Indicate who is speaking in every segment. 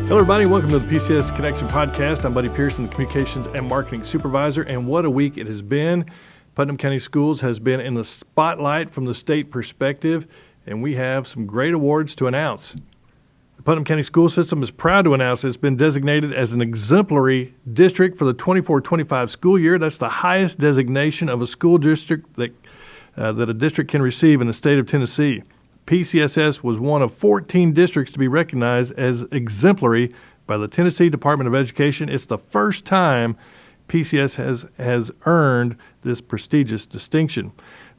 Speaker 1: Hello, everybody. Welcome to the PCSS Connection Podcast. I'm Buddy Pearson, the Communications and Marketing Supervisor, and what a week it has been. Putnam County Schools has been in the spotlight from the state perspective, and we have some great awards to announce. The Putnam County School System is proud to announce it's been designated as an exemplary district for the 24-25 school year. That's the highest designation of a school district that a district can receive in the state of Tennessee. PCSS was one of 14 districts to be recognized as exemplary by the Tennessee Department of Education. It's the first time PCS has earned this prestigious distinction.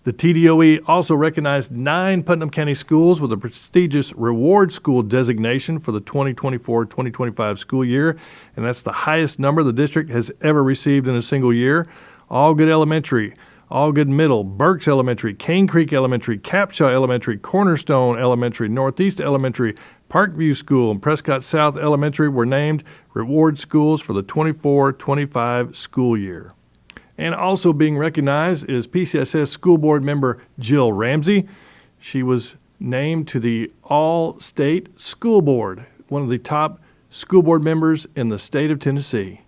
Speaker 1: The TDOE also recognized 9 Putnam County schools with a prestigious Reward School designation for the 2024-2025 school year, and that's the highest number the district has ever received in a single year. Allgood Elementary, Allgood Middle, Burks Elementary, Cane Creek Elementary, Capshaw Elementary, Cornerstone Elementary, Northeast Elementary, Parkview School, and Prescott South Elementary were named Reward Schools for the 24-25 school year. And also being recognized is PCSS School Board member Jill Ramsey. She was named to the All-State School Board, one of the top school board members in the state of Tennessee.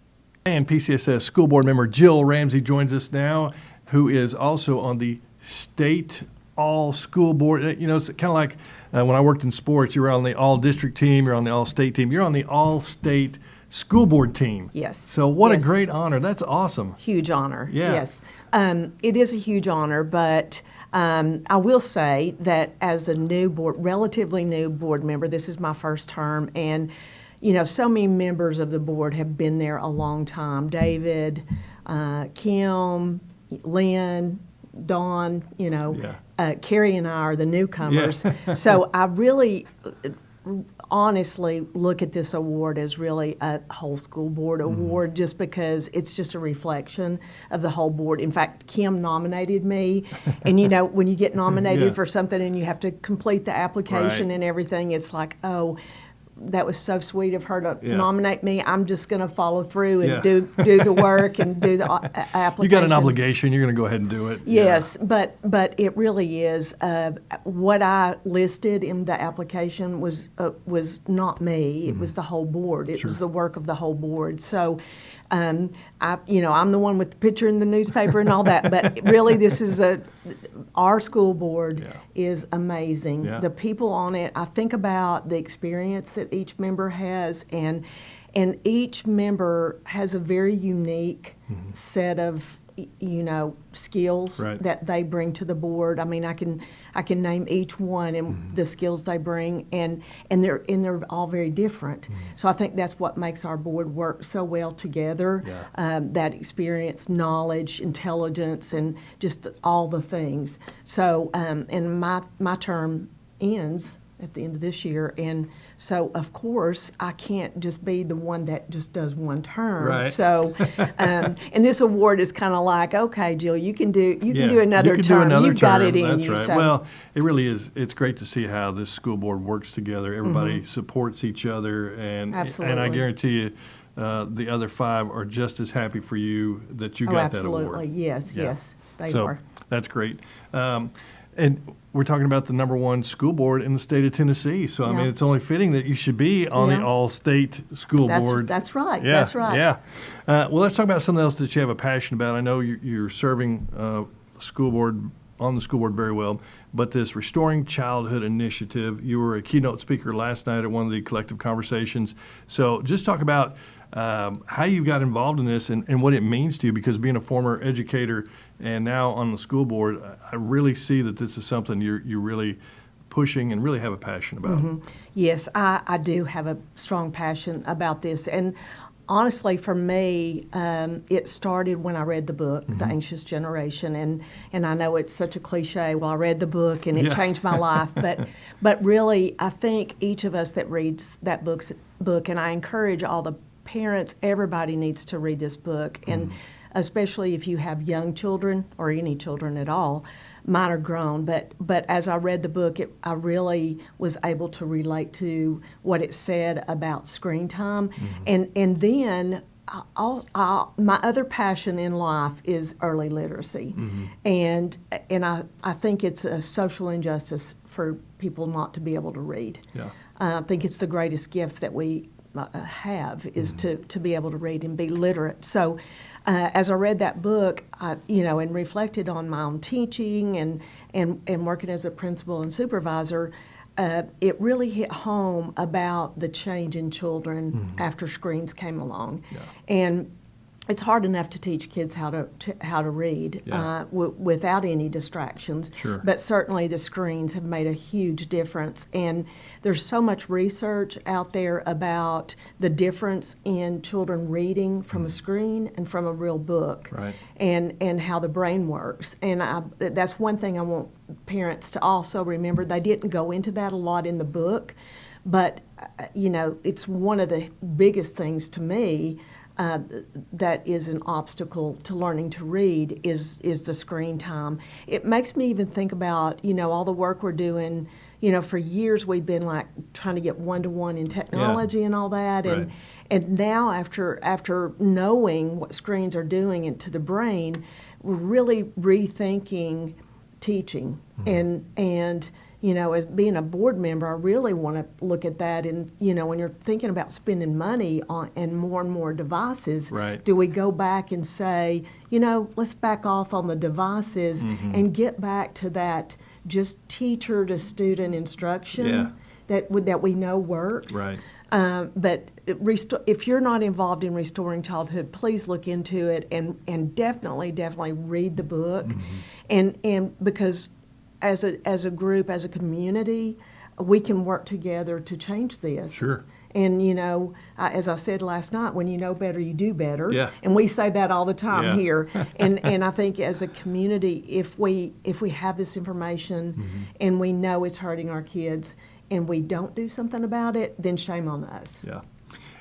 Speaker 1: And PCSS School Board member Jill Ramsey joins us now, who is also on the state all-school board. You know, it's kind of like when I worked in sports, you were on the all-district team, you're on the all-state team, you're on the all-state school board team.
Speaker 2: Yes.
Speaker 1: So what a great honor. That's awesome.
Speaker 2: Huge honor.
Speaker 1: Yeah.
Speaker 2: Yes. It is a huge honor, but I will say that as a relatively new board member, this is my first term, and you know, so many members of the board have been there a long time. David, Kim, Lynn, Dawn, you know, Carrie and I are the newcomers. Yeah. So I really honestly look at this award as really a whole school board award, just because it's just a reflection of the whole board. In fact, Kim nominated me, and you know, when you get nominated for something and you have to complete the application and everything, it's like, oh, that was so sweet of her to nominate me. I'm just going to follow through and do the work and do the application.
Speaker 1: You got an obligation. You're going to go ahead and do it.
Speaker 2: Yes, but it really is. What I listed in the application was not me. It was the whole board. It was the work of the whole board. So, I'm the one with the picture in the newspaper and all that. But really, this is our school board is amazing. Yeah. The people on it. I think about the experience that each member has, and each member has a very unique set of skills that they bring to the board. I mean, I can name each one and the skills they bring, and they're all very different. So I think that's what makes our board work so well together. That experience, knowledge, intelligence, and just all the things. So and my term ends at the end of this year, and so of course I can't just be the one that just does one term. Right. So and this award is kind of like, okay, Jill, you can do another term. You've got it in
Speaker 1: That's
Speaker 2: you.
Speaker 1: Right.
Speaker 2: So.
Speaker 1: Well, it really is. It's great to see how this school board works together. Everybody supports each other, and I guarantee you, the other 5 are just as happy for you that you got that award.
Speaker 2: Absolutely. Yes. They are.
Speaker 1: That's great. And we're talking about the #1 school board in the state of Tennessee. So, I mean, it's only fitting that you should be on the all-state school board.
Speaker 2: That's right.
Speaker 1: Yeah,
Speaker 2: that's right.
Speaker 1: Yeah. Well, let's talk about something else that you have a passion about. I know you're serving on the school board very well, but this Restoring Childhood Initiative, you were a keynote speaker last night at one of the collective conversations. So just talk about how you got involved in this and what it means to you, because being a former educator and now on the school board, I really see that this is something you're really pushing and really have a passion about.
Speaker 2: Yes, I do have a strong passion about this. And honestly, for me, it started when I read the book, The Anxious Generation. And I know it's such a cliche, well, I read the book and it changed my life. But really, I think each of us that reads that book, and I encourage all the parents, everybody needs to read this book, and especially if you have young children or any children at all. Mine are grown, but as I read the book, I really was able to relate to what it said about screen time, and then my other passion in life is early literacy, and I think it's a social injustice for people not to be able to read. I think it's the greatest gift that we have is to be able to read and be literate. So as I read that book, and reflected on my own teaching and working as a principal and supervisor, it really hit home about the change in children after screens came along.
Speaker 1: Yeah.
Speaker 2: And it's hard enough to teach kids how to read without any distractions.
Speaker 1: Sure.
Speaker 2: But certainly the screens have made a huge difference. And there's so much research out there about the difference in children reading from a screen and from a real book,
Speaker 1: Right.
Speaker 2: and how the brain works. And that's one thing I want parents to also remember. They didn't go into that a lot in the book, but it's one of the biggest things to me. That is an obstacle to learning to read is the screen time. It makes me even think about, all the work we're doing. For years we've been like trying to get one-to-one in technology and all that.
Speaker 1: Right.
Speaker 2: And now after knowing what screens are doing to the brain, we're really rethinking teaching. And as being a board member, I really want to look at that. And, when you're thinking about spending money on and more devices,
Speaker 1: Right.
Speaker 2: do we go back and say, let's back off on the devices and get back to that just teacher to student instruction that we know works?
Speaker 1: Right.
Speaker 2: But if you're not involved in Restoring Childhood, please look into it and definitely read the book. And because as a group, as a community, we can work together to change this.
Speaker 1: Sure.
Speaker 2: And as I said last night, when you know better, you do better.
Speaker 1: Yeah.
Speaker 2: And we say that all the time
Speaker 1: Yeah.
Speaker 2: here. And I think as a community, if we have this information and we know it's hurting our kids and we don't do something about it, then shame on us.
Speaker 1: Yeah.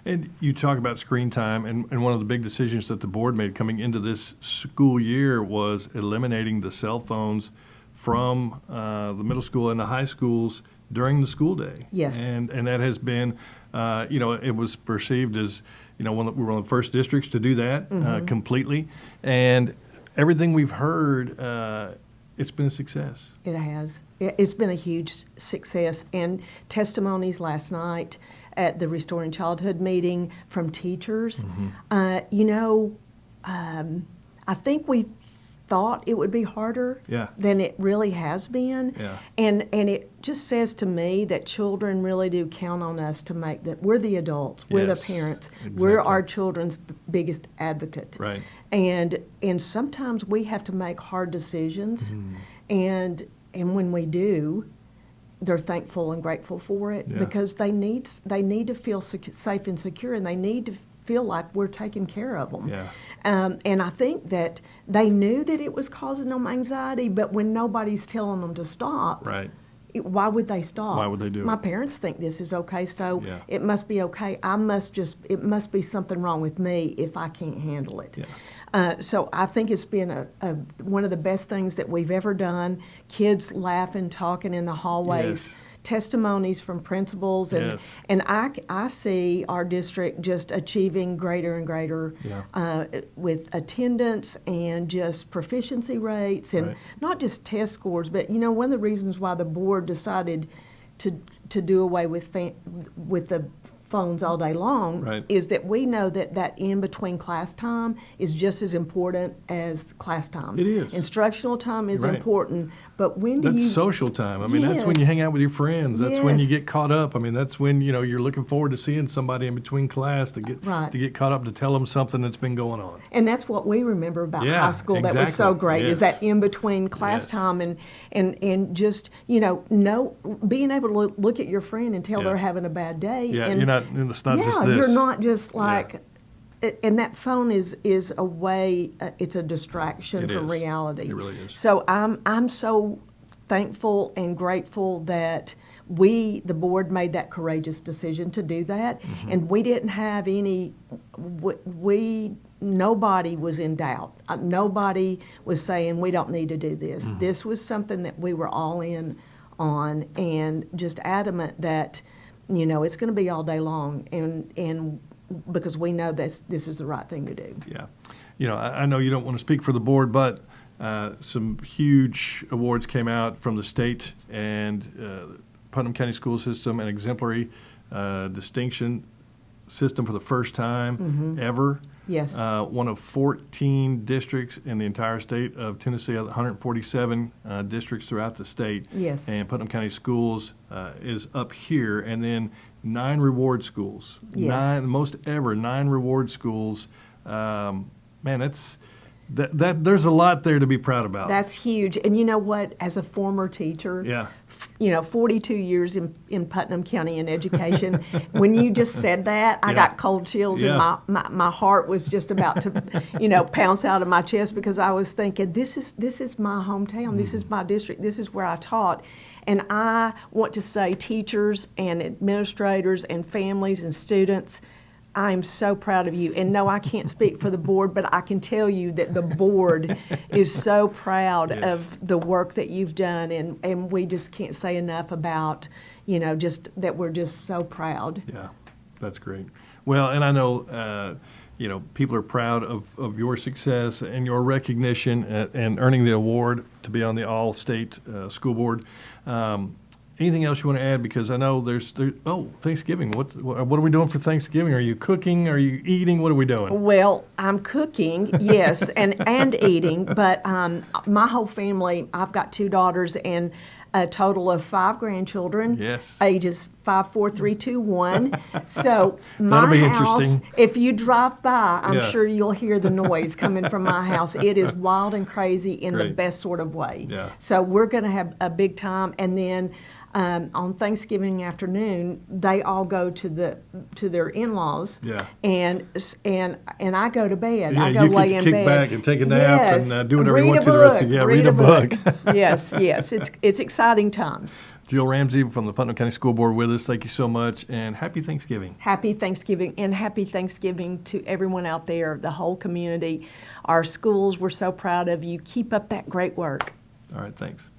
Speaker 1: And you talk about screen time, and one of the big decisions that the board made coming into this school year was eliminating the cell phones from the middle school and the high schools during the school day.
Speaker 2: Yes.
Speaker 1: And that has been, it was perceived as, we were one of the first districts to do that completely. And everything we've heard, it's been a success.
Speaker 2: It has. It's been a huge success. And testimonies last night at the Restoring Childhood meeting from teachers, I think we thought it would be harder than it really has been.
Speaker 1: Yeah.
Speaker 2: And it just says to me that children really do count on us to make that. We're the adults, we're the parents, we're our children's biggest advocate.
Speaker 1: Right.
Speaker 2: And sometimes we have to make hard decisions, and when we do, they're thankful and grateful for it because they need to feel safe and secure, and they need to feel like we're taking care of them.
Speaker 1: Yeah.
Speaker 2: And I think that they knew that it was causing them anxiety, but when nobody's telling them to stop,
Speaker 1: Right.
Speaker 2: Why would they stop?
Speaker 1: Why would they do it?
Speaker 2: My parents think this is okay, so it must be okay. It must be something wrong with me if I can't handle it.
Speaker 1: Yeah.
Speaker 2: So I think it's been one of the best things that we've ever done. Kids laughing, talking in the hallways.
Speaker 1: Yes.
Speaker 2: Testimonies from principals, and I see our district just achieving greater and greater with attendance and just proficiency rates, and not just test scores, but one of the reasons why the board decided to do away with the phones all day long is that we know that in between class time is just as important as class time.
Speaker 1: It is.
Speaker 2: Instructional time is important, but when do
Speaker 1: That's social time. I mean, that's when you hang out with your friends. That's when you get caught up. I mean, that's when, you're looking forward to seeing somebody in between class to get caught up, to tell them something that's been going on.
Speaker 2: And that's what we remember about high school that was so great is that in between class time and just, being able to look at your friend and tell they're having a bad day.
Speaker 1: Yeah,
Speaker 2: and
Speaker 1: it's not just this.
Speaker 2: You're not just like, and that phone is a way, it's a distraction from reality.
Speaker 1: It really is.
Speaker 2: So I'm so thankful and grateful that the board made that courageous decision to do that, and we didn't have nobody was in doubt. Nobody was saying we don't need to do this. This was something that we were all in on, and just adamant that it's going to be all day long, and because we know this is the right thing to do.
Speaker 1: Yeah. I know you don't want to speak for the board, but some huge awards came out from the state and Putnam County School System, an exemplary distinction system for the first time ever.
Speaker 2: Yes.
Speaker 1: One of 14 districts in the entire state of Tennessee, 147 districts throughout the state.
Speaker 2: Yes.
Speaker 1: And Putnam County Schools is up here, and then 9 reward schools.
Speaker 2: Yes.
Speaker 1: Most ever, 9 reward schools. Man, there's a lot there to be proud about.
Speaker 2: That's huge. And you know what? As a former teacher,
Speaker 1: Yeah.
Speaker 2: 42 years in Putnam County in education, when you just said that, I got cold chills,
Speaker 1: Yeah.
Speaker 2: and my heart was just about to, pounce out of my chest, because I was thinking, this is my hometown, this is my district, this is where I taught. And I want to say, teachers and administrators and families and students, I'm so proud of you. And no, I can't speak for the board, but I can tell you that the board is so proud of the work that you've done. And we just can't say enough about, just that we're just so proud.
Speaker 1: Yeah, that's great. Well, and I know, people are proud of your success and your recognition and earning the award to be on the All-State School Board. Anything else you want to add? Because I know there's Thanksgiving. What are we doing for Thanksgiving? Are you cooking? Are you eating? What are we doing?
Speaker 2: Well, I'm cooking, yes, and eating. But my whole family, I've got 2 daughters and a total of 5 grandchildren.
Speaker 1: Yes.
Speaker 2: Ages 5, 4, 3, 2, 1. So
Speaker 1: That'll
Speaker 2: my
Speaker 1: be
Speaker 2: house,
Speaker 1: interesting.
Speaker 2: if you drive by, I'm
Speaker 1: Yeah.
Speaker 2: sure you'll hear the noise coming from my house. It is wild and crazy in the
Speaker 1: Great.
Speaker 2: best sort of way.
Speaker 1: Yeah.
Speaker 2: So we're going to have a big time, and then on Thanksgiving afternoon, they all go to their in-laws.
Speaker 1: Yeah.
Speaker 2: And I go to bed.
Speaker 1: Yeah,
Speaker 2: I go
Speaker 1: you
Speaker 2: lay
Speaker 1: get to
Speaker 2: in
Speaker 1: kick
Speaker 2: bed.
Speaker 1: back and take a nap
Speaker 2: Yes.
Speaker 1: and do whatever you
Speaker 2: Read
Speaker 1: want
Speaker 2: a
Speaker 1: to the rest of
Speaker 2: book.
Speaker 1: read a book.
Speaker 2: Yes. It's exciting times.
Speaker 1: Jill Ramsey from the Putnam County School Board with us. Thank you so much, and happy Thanksgiving.
Speaker 2: Happy Thanksgiving, and happy Thanksgiving to everyone out there, the whole community, our schools. We're so proud of you. Keep up that great work.
Speaker 1: All right, thanks.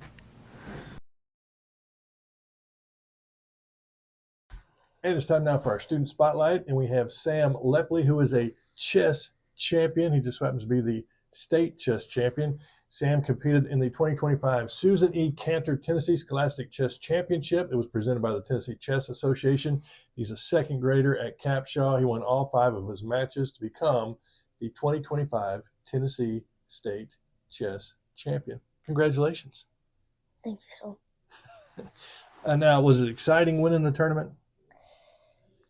Speaker 1: And it's time now for our student spotlight, and we have Sam Lepley, who is a chess champion. He just happens to be the state chess champion. Sam competed in the 2025 Susan E. Cantor Tennessee Scholastic Chess Championship. It was presented by the Tennessee Chess Association. He's a second grader at Capshaw. He won all 5 of his matches to become the 2025 Tennessee State Chess Champion. Congratulations.
Speaker 3: Thank you, so.
Speaker 1: Now, was it exciting winning the tournament?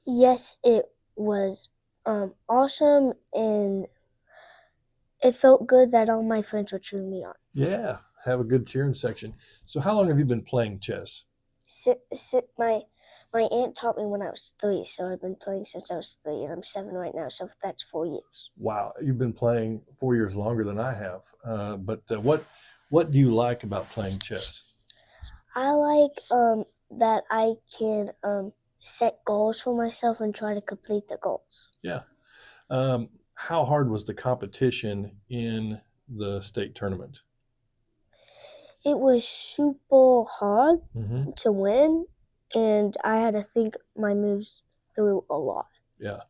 Speaker 3: Yes, it was awesome, and it felt good that all my friends were cheering me on.
Speaker 1: Yeah, have a good cheering section. So how long have you been playing chess?
Speaker 3: My aunt taught me when I was 3, so I've been playing since I was 3, and I'm 7 right now, so that's 4 years.
Speaker 1: Wow, you've been playing 4 years longer than I have. But what do you like about playing chess?
Speaker 3: I like that I can set goals for myself and try to complete the goals.
Speaker 1: Yeah. How hard was the competition in the state tournament?
Speaker 3: It was super hard
Speaker 1: Mm-hmm.
Speaker 3: to win, and I had to think my moves through a lot.
Speaker 1: Yeah.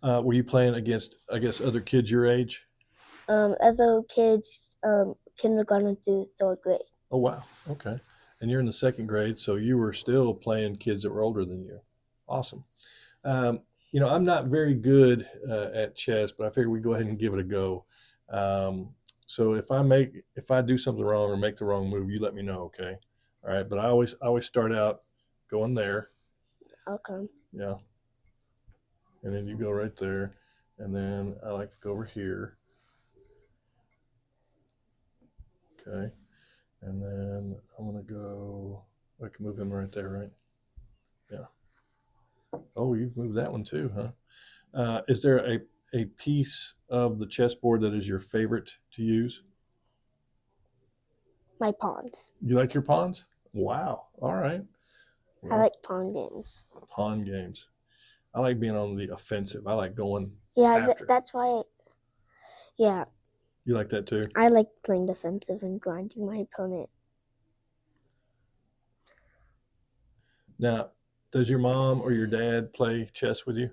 Speaker 1: Were you playing against, I guess, other kids your age?
Speaker 3: Other kids, kindergarten through 3rd grade.
Speaker 1: Oh, wow. Okay. And you're in the 2nd grade, so you were still playing kids that were older than you. Awesome. I'm not very good at chess, but I figure we go ahead and give it a go. So if I do something wrong or make the wrong move, you let me know, okay? All right. But I always start out going there.
Speaker 3: Okay.
Speaker 1: Yeah. And then you go right there, and then I like to go over here. Okay. And then I'm gonna go. I can move him right there, right? Yeah. Oh, you've moved that one too, huh? Is there a piece of the chessboard that is your favorite to use?
Speaker 3: My pawns.
Speaker 1: You like your pawns? Wow. All right.
Speaker 3: I like pawn games.
Speaker 1: Pawn games. I like being on the offensive. I like going
Speaker 3: Yeah,
Speaker 1: after.
Speaker 3: that's why. Yeah,
Speaker 1: You like that too?
Speaker 3: I like playing defensive and grinding my opponent.
Speaker 1: Now, does your mom or your dad play chess with you?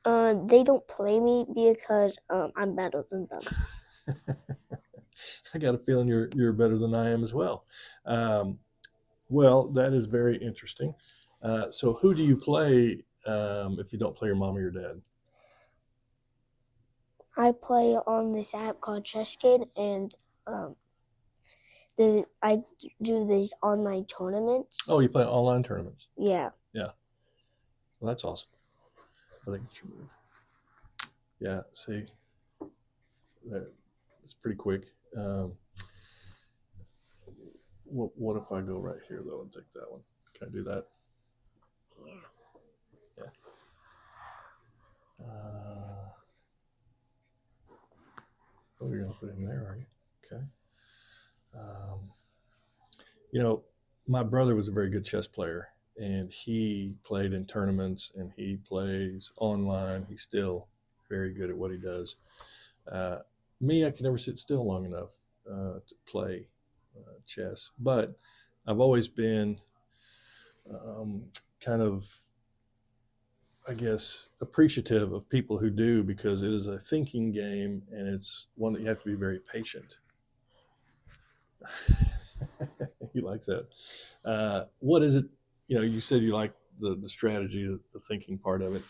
Speaker 3: They don't play me because I'm better than them.
Speaker 1: I got a feeling you're better than I am as well. Well, that is very interesting. So who do you play if you don't play your mom or your dad?
Speaker 3: I play on this app called Chess Kid, and I do these online tournaments.
Speaker 1: Oh, you play online tournaments?
Speaker 3: Yeah.
Speaker 1: Yeah. Well, that's awesome. I think it's your move. Yeah, see, it's pretty quick. What if I go right here, though, and take that one? Can I do that? Yeah. Oh, you're going to put him there, are you? Okay. My brother was a very good chess player, and he played in tournaments, and he plays online. He's still very good at what he does. Me, I can never sit still long enough to play chess, but I've always been kind of, I guess, appreciative of people who do, because it is a thinking game, and it's one that you have to be very patient. He likes that. What is it? You said you like the strategy, the thinking part of it.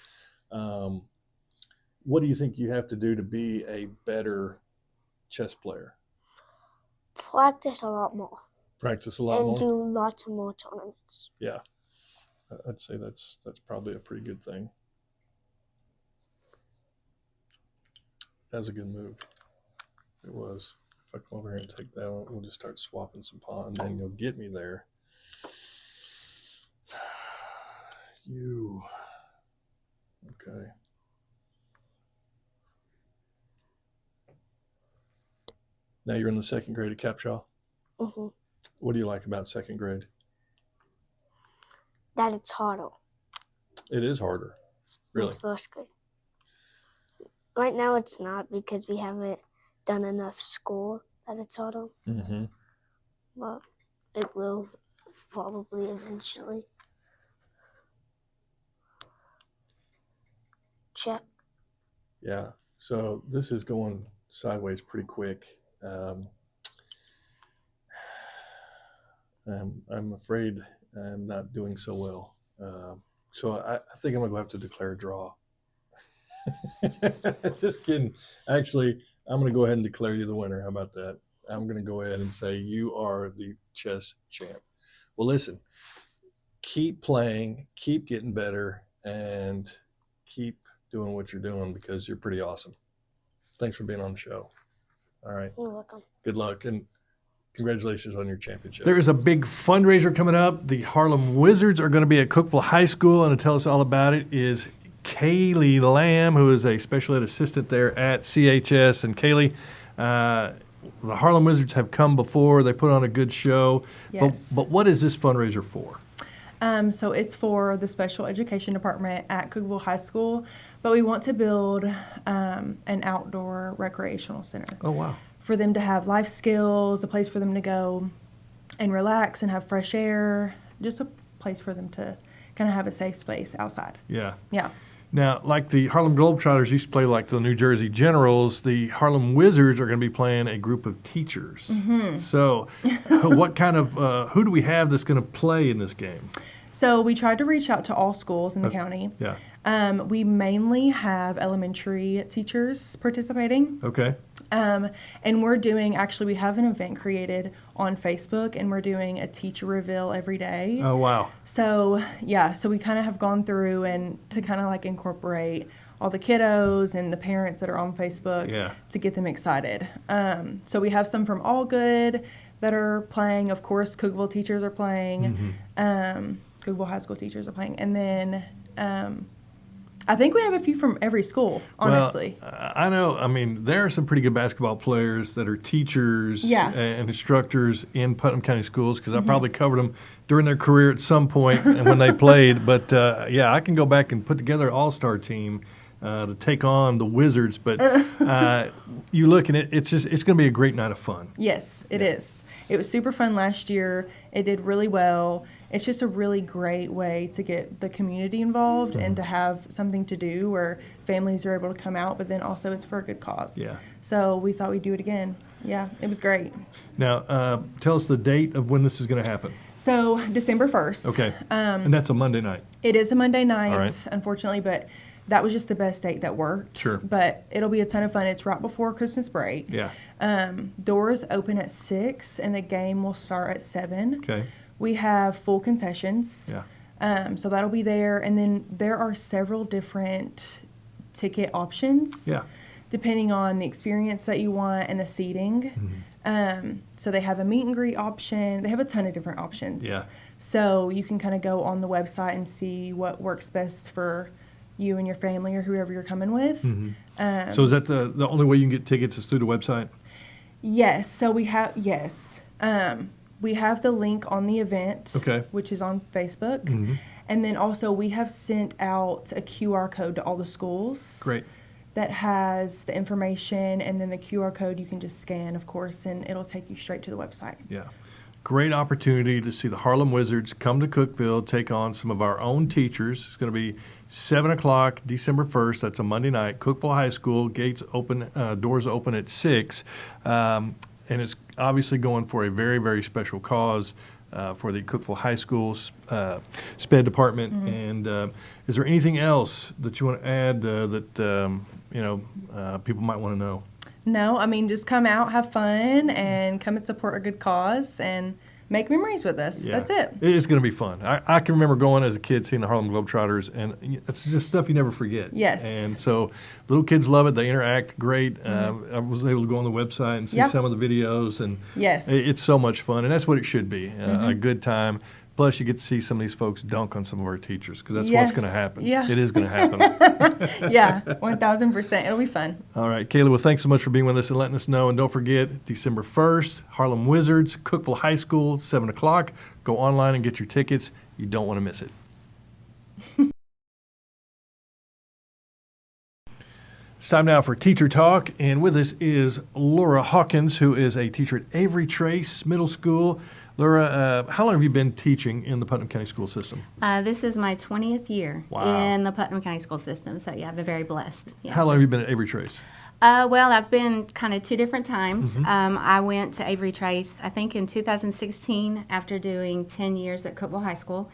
Speaker 1: What do you think you have to do to be a better chess player?
Speaker 3: Practice a lot more.
Speaker 1: Practice a lot more?
Speaker 3: And do lots of more tournaments.
Speaker 1: Yeah. I'd say that's probably a pretty good thing. That's a good move. It was. If I come over here and take that one, we'll just start swapping some pawns, and you'll get me there. You. Okay. Now you're in the second grade at Capshaw?
Speaker 3: Mm-hmm.
Speaker 1: What do you like about second grade?
Speaker 3: That it's harder.
Speaker 1: It is harder. Really?
Speaker 3: Than first grade. Right now it's not, because we haven't done enough school that it's harder.
Speaker 1: Mm-hmm.
Speaker 3: But it will probably eventually. Check.
Speaker 1: Yeah. So this is going sideways pretty quick. I'm afraid I'm not doing so well. So I think I'm going to have to declare a draw. Just kidding. Actually, I'm going to go ahead and declare you the winner. How about that? I'm going to go ahead and say you are the chess champ. Well, listen, keep playing, keep getting better, and keep doing what you're doing, because you're pretty awesome. Thanks for being on the show. All right.
Speaker 3: You're welcome.
Speaker 1: Good luck, and congratulations on your championship. There is a big fundraiser coming up. The Harlem Wizards are going to be at Cookeville High School, and to tell us all about it is Kaylee Lamb, who is a special ed assistant there at CHS. And Kaylee, the Harlem Wizards have come before. They put on a good show.
Speaker 4: Yes.
Speaker 1: But what is this fundraiser for?
Speaker 4: So it's for the special education department at Cookeville High School, but we want to build an outdoor recreational center.
Speaker 1: Oh, wow.
Speaker 4: For them to have life skills, a place for them to go and relax and have fresh air, just a place for them to kind of have a safe space outside.
Speaker 1: Yeah.
Speaker 4: Yeah.
Speaker 1: Now, like the Harlem Globetrotters used to play like the New Jersey Generals, the Harlem Wizards are going to be playing a group of teachers. Mm-hmm. So what kind of, who do we have that's going to play in this game?
Speaker 4: So we tried to reach out to all schools in the county.
Speaker 1: Yeah.
Speaker 4: We mainly have elementary teachers participating.
Speaker 1: Okay.
Speaker 4: And we're doing, actually, we have an event created on Facebook, and we're doing a teacher reveal every day.
Speaker 1: Oh, wow.
Speaker 4: So, yeah, so we kind of have gone through and to kind of like incorporate all the kiddos and the parents that are on Facebook to get them excited. So we have some from All Good that are playing. Of course, Cookeville teachers are playing.
Speaker 1: Mm-hmm.
Speaker 4: Cookeville High School teachers are playing. And then I think we have a few from every school, honestly.
Speaker 1: Well, I know. I mean, there are some pretty good basketball players that are teachers and instructors in Putnam County schools, because I probably covered them during their career at some point and when they played. But, I can go back and put together an all-star team to take on the Wizards. But you look at it, it's going to be a great night of fun.
Speaker 4: Yes, it is. It was super fun last year. It did really well. It's just a really great way to get the community involved and to have something to do where families are able to come out, but then also it's for a good cause.
Speaker 1: Yeah.
Speaker 4: So we thought we'd do it again. Yeah, it was great.
Speaker 1: Now, tell us the date of when this is going to happen.
Speaker 4: So December 1st.
Speaker 1: Okay. And that's a Monday night.
Speaker 4: It is a Monday night,
Speaker 1: All right.
Speaker 4: unfortunately, but that was just the best date that worked.
Speaker 1: Sure.
Speaker 4: But it'll be a ton of fun. It's right before Christmas break.
Speaker 1: Yeah.
Speaker 4: Doors open at 6, and the game will start at 7.
Speaker 1: Okay.
Speaker 4: We have full concessions.
Speaker 1: Yeah.
Speaker 4: So that'll be there. And then there are several different ticket options.
Speaker 1: Yeah.
Speaker 4: Depending on the experience that you want and the seating. So they have a meet and greet option. They have a ton of different options.
Speaker 1: Yeah.
Speaker 4: So you can kind of go on the website and see what works best for you and your family or whoever you're coming with.
Speaker 1: So is that the only way you can get tickets is through the website?
Speaker 4: Yes. So we have, we have the link on the event,
Speaker 1: Okay.
Speaker 4: which is on Facebook. And then also we have sent out a QR code to all the schools.
Speaker 1: Great.
Speaker 4: That has the information, and then the QR code you can just scan, of course, and it'll take you straight to the website.
Speaker 1: Yeah. Great opportunity to see the Harlem Wizards come to Cookeville, take on some of our own teachers. It's going to be 7 o'clock, December 1st. That's a Monday night. Cookeville High School, gates open, doors open at 6. And it's obviously going for a very, very special cause for the Cookeville High School SPED department. And is there anything else that you want to add that people might want to know?
Speaker 4: No, I mean, just come out, have fun, and come and support a good cause, and make memories with us.
Speaker 1: Yeah.
Speaker 4: That's it.
Speaker 1: It's going to be fun. I can remember going as a kid, seeing the Harlem Globetrotters, and it's just stuff you never forget.
Speaker 4: Yes.
Speaker 1: And so little kids love it. They interact great. I was able to go on the website and see some of the videos, and
Speaker 4: Yes.
Speaker 1: it's so much fun, and that's what it should be, a good time. Plus, you get to see some of these folks dunk on some of our teachers, because that's what's going to happen.
Speaker 4: Yeah.
Speaker 1: It is going to happen.
Speaker 4: Yeah, 1,000%. It'll be fun.
Speaker 1: All right, Kayla, well, thanks so much for being with us and letting us know. And don't forget, December 1st, Harlem Wizards, Cookeville High School, 7 o'clock. Go online and get your tickets. You don't want to miss it. It's time now for Teacher Talk, and with us is Lura Hawkins, who is a teacher at Avery Trace Middle School. Lura, how long have you been teaching in the Putnam County school system?
Speaker 5: This is my 20th year in the Putnam County school system, so yeah, I've been very blessed. Yeah.
Speaker 1: How long have you been at Avery Trace?
Speaker 5: Well, I've been kind of 2 different times. I went to Avery Trace, I think in 2016, after doing 10 years at Cookeville High School.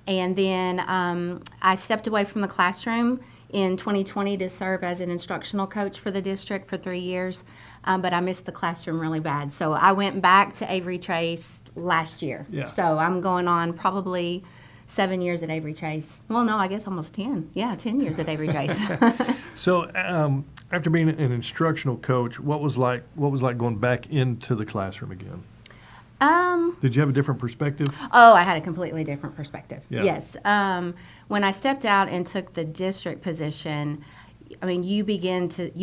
Speaker 5: And then I stepped away from the classroom in 2020 to serve as an instructional coach for the district for 3 years, but I missed the classroom really bad. So I went back to Avery Trace last year.
Speaker 1: Yeah.
Speaker 5: So I'm going on probably 7 years at Avery Trace. Well, no, I guess almost 10. Yeah, 10 years at Avery Trace.
Speaker 1: So after being an instructional coach, what was like going back into the classroom again? Did you have a different perspective?
Speaker 5: Oh, I had a completely different perspective.
Speaker 1: Yeah.
Speaker 5: Yes. When I stepped out and took the district position, I mean, you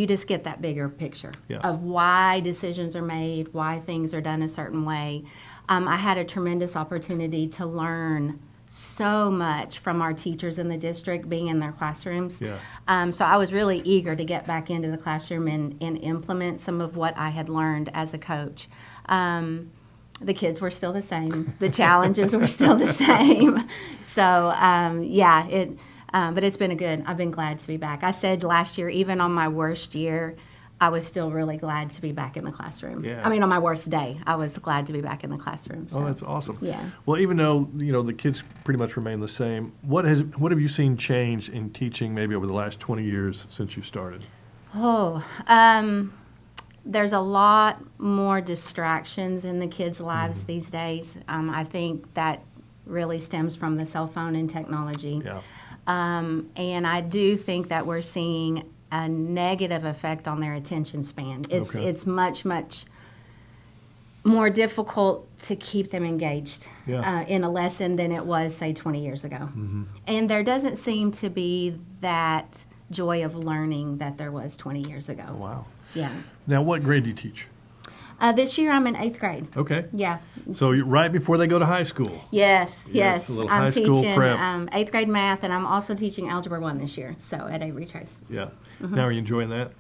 Speaker 5: just get that bigger picture of why decisions are made, why things are done a certain way. I had a tremendous opportunity to learn so much from our teachers in the district, being in their classrooms.
Speaker 1: Yeah.
Speaker 5: So I was really eager to get back into the classroom and implement some of what I had learned as a coach. The kids were still the same. The challenges were still the same. So, but it's been I've been glad to be back. I said last year, even on my worst year, I was still really glad to be back in the classroom.
Speaker 1: Yeah.
Speaker 5: I mean, on my worst day, I was glad to be back in the classroom. So.
Speaker 1: Oh, that's awesome.
Speaker 5: Yeah.
Speaker 1: Well, even though, the kids pretty much remain the same, what have you seen change in teaching maybe over the last 20 years since you started?
Speaker 5: Oh, there's a lot more distractions in the kids' lives these days. I think that really stems from the cell phone and technology.
Speaker 1: Yeah.
Speaker 5: And I do think that we're seeing a negative effect on their attention span. It's much, much more difficult to keep them engaged in a lesson than it was, say, 20 years ago. And there doesn't seem to be that joy of learning that there was 20 years ago.
Speaker 1: Oh, wow.
Speaker 5: Yeah.
Speaker 1: Now, what grade do you teach?
Speaker 5: This year I'm in 8th grade.
Speaker 1: Okay.
Speaker 5: Yeah.
Speaker 1: So you're right before they go to high school.
Speaker 5: Yes.
Speaker 1: A little
Speaker 5: I'm
Speaker 1: high school
Speaker 5: teaching
Speaker 1: prep.
Speaker 5: 8th grade math, and I'm also teaching Algebra 1 this year, so at Avery Trace.
Speaker 1: Yeah. Now, are you enjoying that?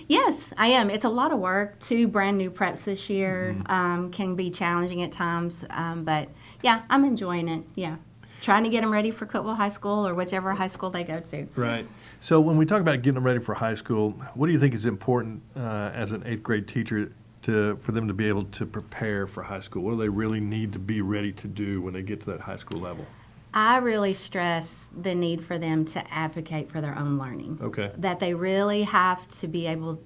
Speaker 5: Yes, I am. It's a lot of work. 2 brand new preps this year can be challenging at times, but yeah, I'm enjoying it. Yeah. Trying to get them ready for Cookeville High School or whichever high school they go to.
Speaker 1: Right. So when we talk about getting them ready for high school, what do you think is important as an 8th grade teacher for them to be able to prepare for high school? What do they really need to be ready to do when they get to that high school level?
Speaker 5: I really stress the need for them to advocate for their own learning.
Speaker 1: Okay.
Speaker 5: That they really have to be able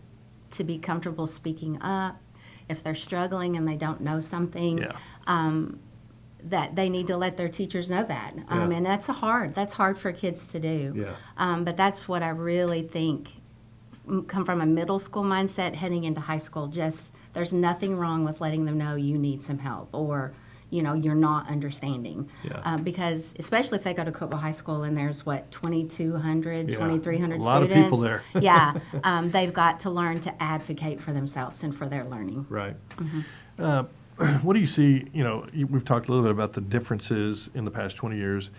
Speaker 5: to be comfortable speaking up if they're struggling and they don't know something.
Speaker 1: Yeah.
Speaker 5: That they need to let their teachers know that. And that's hard for kids to do.
Speaker 1: Yeah.
Speaker 5: But that's what I really think come from a middle school mindset heading into high school. Just there's nothing wrong with letting them know you need some help or you're not understanding.
Speaker 1: Yeah.
Speaker 5: Because especially if they go to Cookeville High School and there's 2,200, 2,300 students.
Speaker 1: A lot of people there.
Speaker 5: Yeah. They've got to learn to advocate for themselves and for their learning.
Speaker 1: Right.
Speaker 5: Mm-hmm.
Speaker 1: What do you see, we've talked a little bit about the differences in the past 20 years.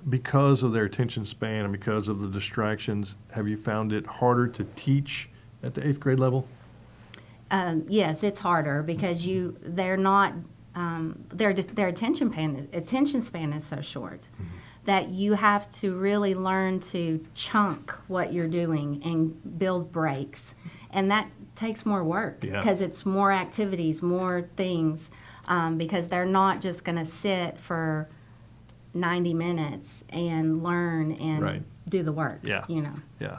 Speaker 1: Because of their attention span and because of the distractions, have you found it harder to teach at the 8th grade level?
Speaker 5: Yes, it's harder because they're not, their attention span is so short that you have to really learn to chunk what you're doing and build breaks. And that takes more work because it's more activities, more things, because they're not just going to sit for 90 minutes and learn and do the work.
Speaker 1: Yeah.
Speaker 5: Yeah.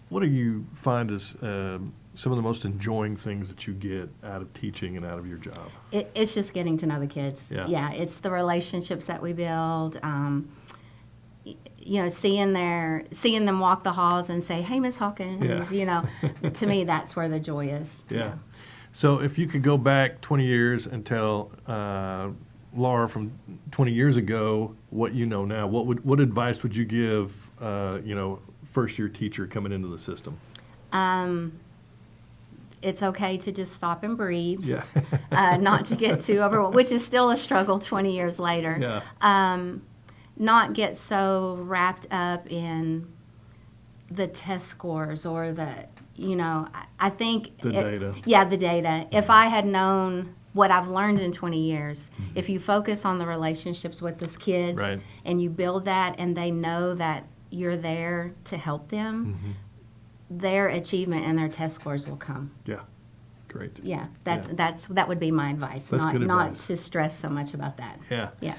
Speaker 1: What do you find as some of the most enjoying things that you get out of teaching and out of your job?
Speaker 5: It's just getting to know the kids.
Speaker 1: Yeah.
Speaker 5: It's the relationships that we build. Seeing them walk the halls and say, "Hey, Miss Hawkins," to me that's where the joy is.
Speaker 1: Yeah. So if you could go back 20 years and tell Laura from 20 years ago what you know now, what advice would you give first-year teacher coming into the system?
Speaker 5: It's okay to just stop and breathe.
Speaker 1: Yeah.
Speaker 5: Not to get too overwhelmed, which is still a struggle 20 years later.
Speaker 1: Yeah.
Speaker 5: Not get so wrapped up in the test scores or I think
Speaker 1: the data.
Speaker 5: Yeah, the data. If I had known what I've learned in 20 years, if you focus on the relationships with those kids and you build that and they know that you're there to help them, their achievement and their test scores will come.
Speaker 1: Yeah. Great.
Speaker 5: Yeah, that would be my advice.
Speaker 1: That's good
Speaker 5: not
Speaker 1: advice.
Speaker 5: To stress so much about that.
Speaker 1: Yeah.
Speaker 5: Yeah.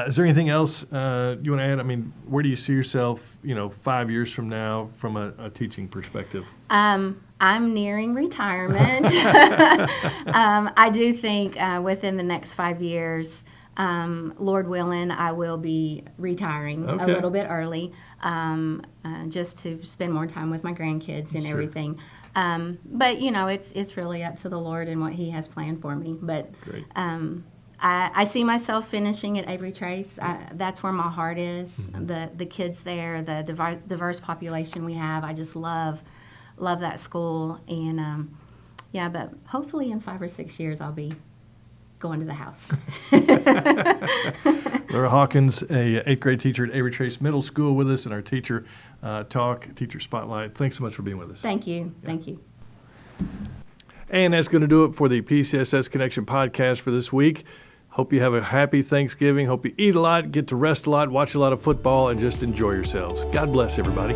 Speaker 1: Is there anything else you want to add? I mean, where do you see yourself, 5 years from now from a teaching perspective?
Speaker 5: I'm nearing retirement. I do think within the next 5 years, Lord willing, I will be retiring a little bit early, just to spend more time with my grandkids and everything. But it's really up to the Lord and what He has planned for me. But I see myself finishing at Avery Trace. That's where my heart is. The kids there, the diverse population we have. I just love that school. And but hopefully in 5 or 6 years I'll be going to the house.
Speaker 1: Lura Hawkins, a 8th grade teacher at Avery Trace Middle School, with us in our teacher teacher spotlight. Thanks so much for being with us.
Speaker 5: Thank you. Yeah. Thank you.
Speaker 1: And that's going to do it for the PCSS Connection Podcast for this week. Hope you have a happy Thanksgiving. Hope you eat a lot, get to rest a lot, watch a lot of football, and just enjoy yourselves. God bless everybody.